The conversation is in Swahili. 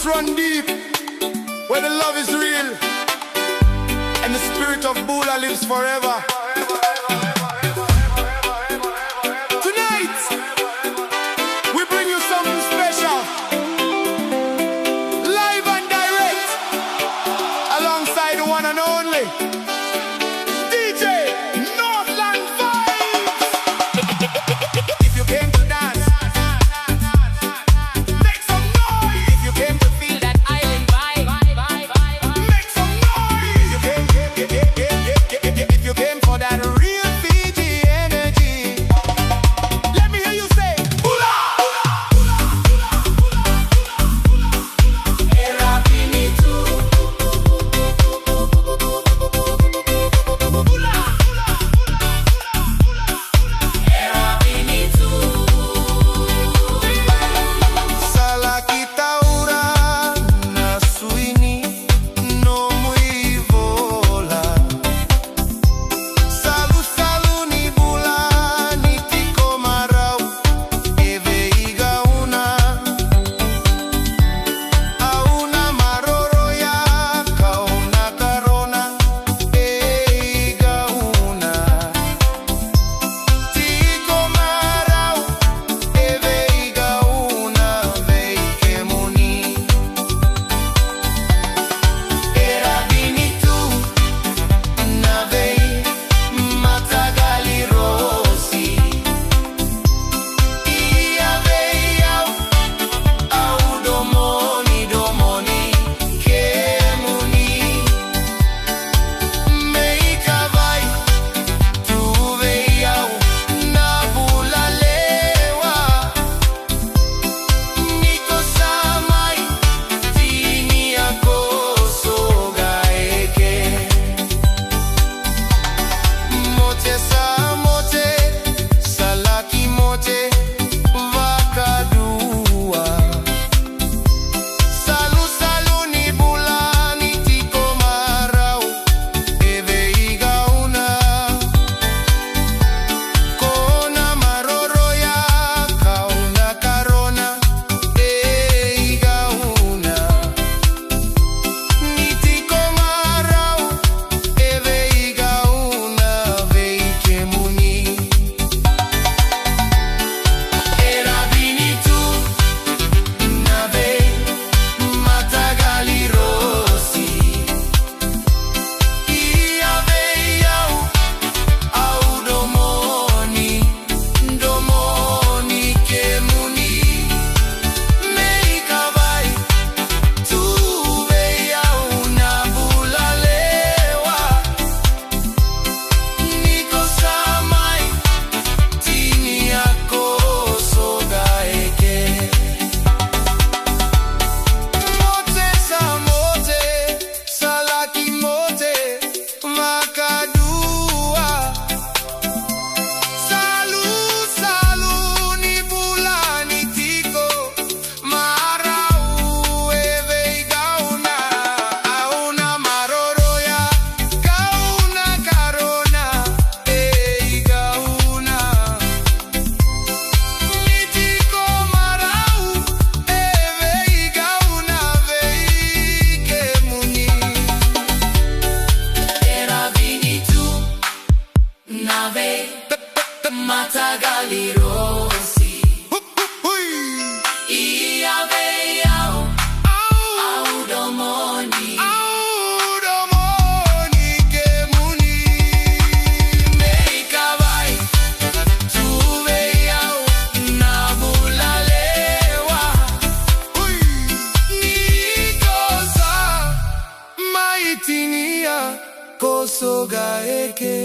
run deep, where the love is real, and the spirit of Bula lives forever. Tonight, we bring you something special, live and direct, alongside the one and only DJ Northland Vibes. If you came to dance, make some noise. If you came to feel that island vibe, make some noise. If you came for that real Fiji energy, let me hear you say Bula. Era finito. Bula. Era finito. Sala kita ura na suini no muivola. Salu salu ni Bula ni tiko marau eve igauna. Auna maroro ya kauna karona igauna. Tiko marau eve igauna veike muni. Era vinitu na vei matagali rossi. Ia vei au domoni che muni. Meika vai tu vei au na Bula lewa. Niko samai tini ako sogaeke. Mote sa mote, salaki mote, vakadua. Salu salu ni Bula ni tiko marau eve igauna. Kona maroro ya kauna karona igauna. Ni tiko marau eve igauna veike muni. Era vinitu na vei matagali rossi. Ia vei au domoni che muni. Meika vai tu vei au na Bula lewa. Niko samai tini ako sogaeke. Mote sa mote, salaki mote, vakadua. Salu salu ni Bula ni tiko marau eve igauna. Auna maroro ya kauna karona igauna. Ni tiko marau eve igauna veike muni. Era vinitu na vei matagali rossi. Ia vei au domoni che muni. Meika vai tu vei au na Bula lewa. Niko sa maitinia kosogaeke.